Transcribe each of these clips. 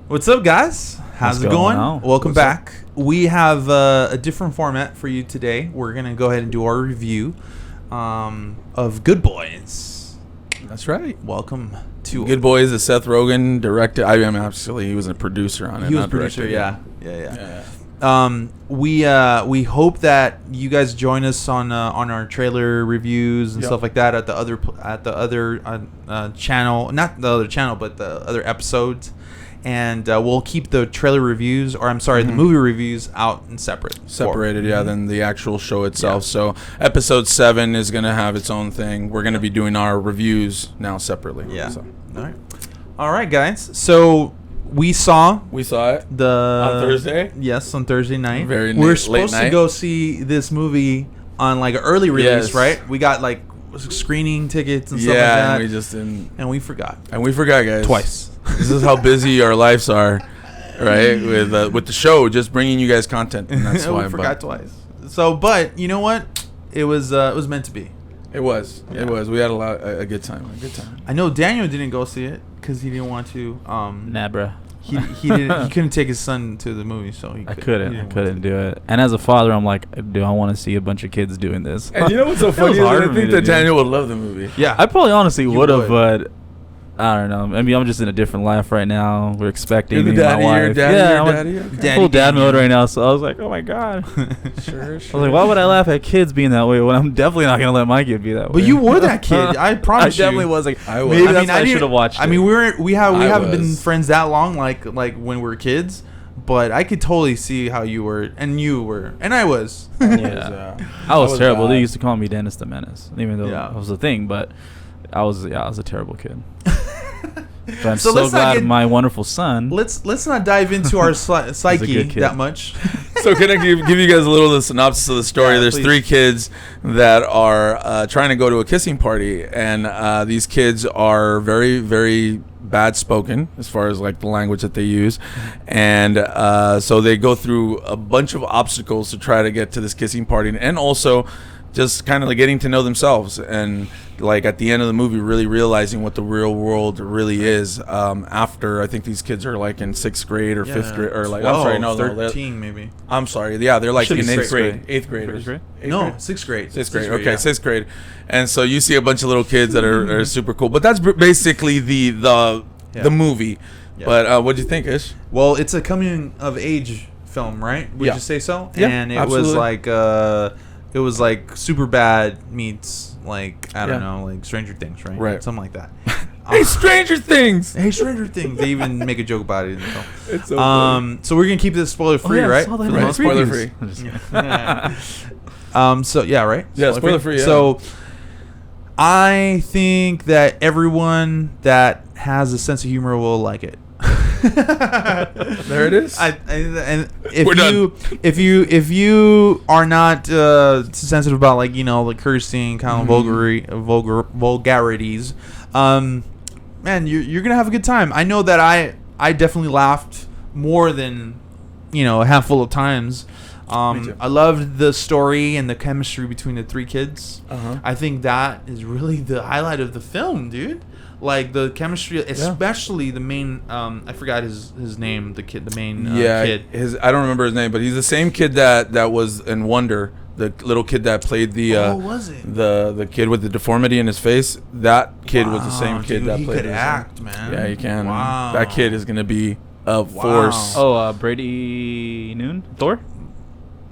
What's up, guys? How's it going? Welcome back. We have a different format for you today. We're going to go ahead and do our review of Good Boys. That's right. Welcome to Good Boys. Is Seth Rogen directed? I mean, actually, he was a producer on it. He was a producer, yeah. We hope that you guys join us on our trailer reviews and stuff like that at the other channel, not the other channel, but the other episodes. And we'll keep the trailer reviews, the movie reviews out and separated, than the actual show itself. Yeah. So episode 7 is going to have its own thing. We're going to be doing our reviews now separately. Yeah. So. All right, guys. So we saw it on Thursday. Yes, on Thursday night. We're supposed to go see this movie on like an early release, right? We got like screening tickets and stuff like that. And we just didn't. And we forgot. Guys. Twice. This is how busy our lives are, right? With the show, just bringing you guys content, and that's why we forgot twice. So, but you know what? It was meant to be. It was. Yeah. It was. We had a good time. I know Daniel didn't go see it because he didn't want to. Nah, bruh. He couldn't take his son to the movie, so I couldn't do it. And as a father, I'm like, do I want to see a bunch of kids doing this? And you know what's so funny? I think that Daniel would love the movie. Yeah, I probably honestly would have, but I don't know. I mean, I'm just in a different life right now. We're expecting me and my wife. I'm full dad mode right now. So I was like, oh my god. Sure. I was like, why would I laugh at kids being that way when I'm definitely not gonna let my kid be that way? But you were that kid. I promise you. I definitely was. Like, I was. Maybe that's why I should have watched. I mean, we haven't been friends that long, like when we were kids. But I could totally see how you were, and I was. I was terrible. They used to call me Dennis the Menace, even though that was a thing. But I was a terrible kid. But I'm so glad my wonderful son. Let's not dive into our psyche that much. So can I give you guys a little of the synopsis of the story? There's 3 kids that are trying to go to a kissing party, and these kids are very, very bad spoken as far as like the language that they use, and so they go through a bunch of obstacles to try to get to this kissing party, and also just kind of like getting to know themselves, and like at the end of the movie really realizing what the real world really is, after I think these kids are like in 6th grade or 5th grade, or like 13 maybe. I'm sorry, they're like in 8th grade. 8th graders. No, 6th grade. 6th grade. Okay, 6th grade. And so you see a bunch of little kids that are super cool, but that's basically the movie. Yeah. But what do you think, Ish? Well, it's a coming of age film, right? Would you say so? Yeah, and it absolutely. was like Superbad meets like I don't know, like Stranger Things, right? Right. Something like that. Hey, Stranger Things! Hey, Stranger Things! They even make a joke about it in the film. It's so funny. So we're gonna keep this spoiler free, right? Right, spoiler free. So yeah, right? Yeah, spoiler free. Yeah. So I think that everyone that has a sense of humor will like it. There it is. And if you are not sensitive about like like cursing, kind of vulgarities, man, you're gonna have a good time. I know that I definitely laughed more than a handful of times. I loved the story and the chemistry between the 3 kids. I think that is really the highlight of the film, dude. Like the chemistry, especially the main. I forgot his name. The main kid. I don't remember his name, but he's the same kid that was in Wonder. The little kid that played the the kid with the deformity in his face. That kid was the same kid that played. He could act, man. Yeah, he can. Wow. That kid is gonna be a force. Oh, Brady Noon, Thor.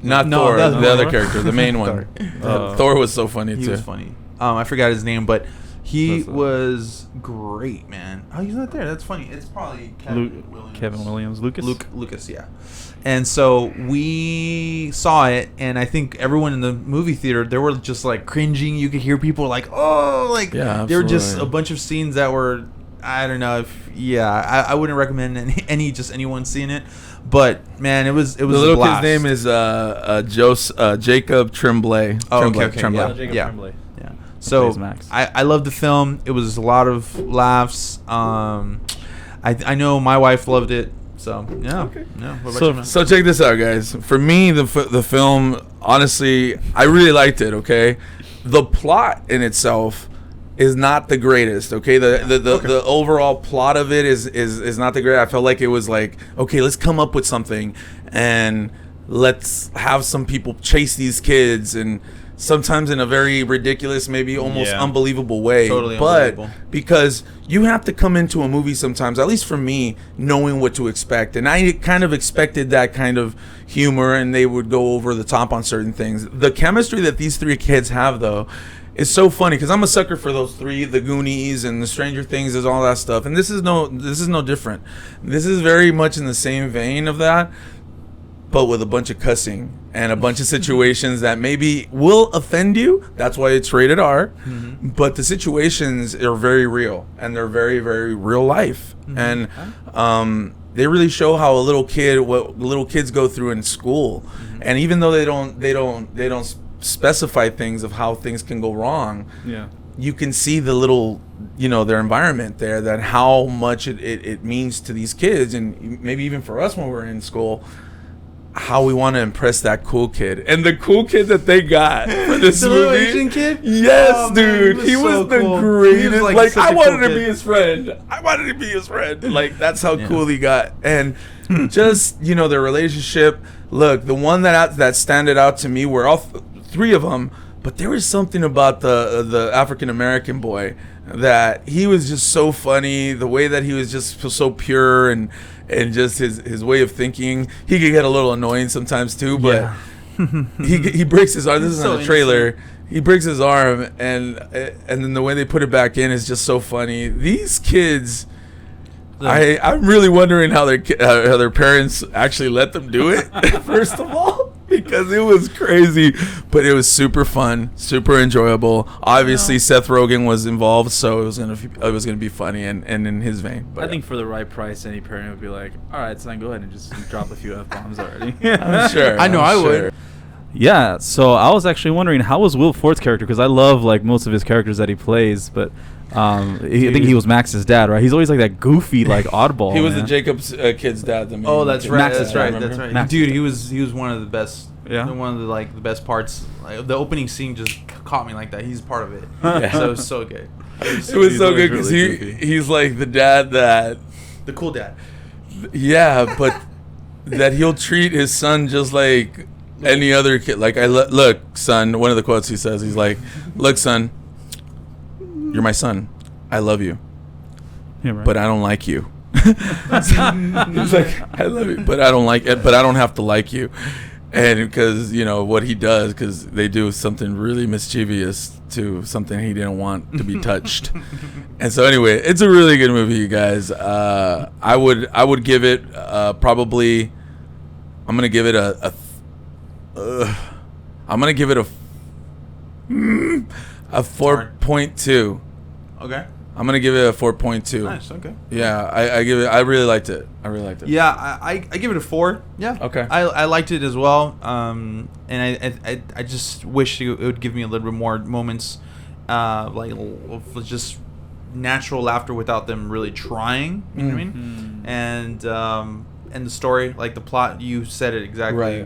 Not Thor. The other character, the main one. Thor was so funny too. He was funny. I forgot his name, but he was great, man. Oh, he's not there. That's funny. It's probably Kevin Williams. Lucas, yeah. And so we saw it, and I think everyone in the movie theater, they were just like cringing. You could hear people like, oh, like there were just a bunch of scenes that were, I don't know if, I wouldn't recommend anyone seeing it. But man, it was the little blast. kid's name is Jacob Tremblay. Oh, okay. Tremblay. Yeah. So I love the film. It was a lot of laughs. I know my wife loved it. So yeah. Okay. Yeah. So check this out, guys. For me, the film, honestly, I really liked it. Okay, the plot in itself is not the greatest. Okay, the overall plot of it is not the great. I felt like it was like, okay, let's come up with something and let's have some people chase these kids, and sometimes in a very ridiculous, maybe almost unbelievable way. Totally unbelievable. Because you have to come into a movie sometimes, at least for me, knowing what to expect. And I kind of expected that kind of humor, and they would go over the top on certain things. The chemistry that these three kids have, though, is so funny, because I'm a sucker for those three, the Goonies and the Stranger Things, is all that stuff. And this is no different. This is very much in the same vein of that, but with a bunch of cussing and a bunch of situations that maybe will offend you. That's why it's rated R. Mm-hmm. But the situations are very real, and they're very, very real life. Mm-hmm. And they really show how what little kids go through in school. Mm-hmm. And even though they don't specify things of how things can go wrong, you can see the little, their environment there, that how much it means to these kids, and maybe even for us when we're in school, how we want to impress that cool kid. And the cool kid that they got for this the movie, little Asian kid? Yes, dude, he was the cool. greatest. Like I wanted to kid. be his friend. Like, that's how cool he got. And just their relationship. Look, the one that standed out to me were all three of them, but there was something about the African American boy that he was just so funny. The way that he was just so pure, and just his way of thinking. He could get a little annoying sometimes too, but he breaks his arm. This is on the trailer. Innocent. He breaks his arm, and then the way they put it back in is just so funny. These kids, I'm really wondering how their parents actually let them do it. First of all, because it was crazy, but it was super fun, super enjoyable. Obviously, Seth Rogen was involved, so it was gonna be funny and in his vein. But I think for the right price, any parent would be like, "All right, son, go ahead and just drop a few F-bombs already." I'm sure. I know I would. Yeah, so I was actually wondering, how was Will Fort's character? Because I love like most of his characters that he plays, but I think he was Max's dad, right? He's always like that goofy, like oddball. He was the Jacob's kid's dad. That's right. Max's That's right. Max. Dude, he was one of the best. Yeah. One of the best parts. Like, the opening scene just caught me like that. He's part of it. Yeah. So it was so good. It was so good because he's like the dad the cool dad. Yeah, but that he'll treat his son just like any other kid. Like, look, son. One of the quotes he says, he's like, "Look, son, you're my son. I love you, but I don't like you." He's like, "I love you, but I don't like it. But I don't have to like you." And because what he does, because they do something really mischievous to something he didn't want to be touched. And so anyway, it's a really good movie, you guys. I would give it probably. I'm gonna give it a 4.2. Okay. I'm gonna give it a 4.2. Nice. Okay. Yeah, I give it. I really liked it. Yeah, I give it a 4. Yeah. Okay. I liked it as well. And I just wish it would give me a little bit more moments, like just natural laughter without them really trying. You know what I mean? And the story, like the plot, you said it exactly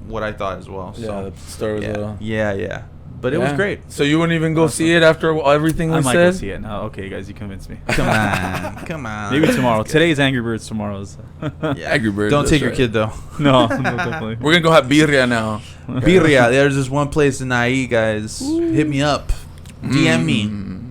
what I thought as well. Yeah, So, the story was a little. Yeah. But it was great. So you wouldn't even go see it after everything we I said? might go see it now. Okay, guys, you convinced me. Come on. Maybe tomorrow. Today's Angry Birds. Tomorrow's. Angry Birds. Don't take your kid though. No, definitely. We're gonna go have birria now. Birria. There's this one place in IE, guys. Hit me up. DM me.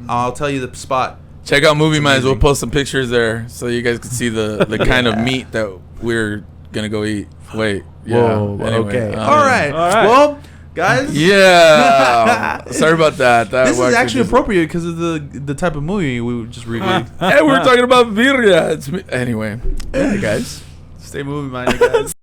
I'll tell you the spot. Check out Movie Minds. We'll post some pictures there so you guys can see the kind of meat that we're gonna go eat. Wait. Yeah. Whoa, anyway, okay. All right. Well, guys. Yeah. Sorry about that. This is actually appropriate because of the type of movie we just reviewed. Hey, we were talking about birria. Anyway. Yeah, guys. Stay movie minded, guys.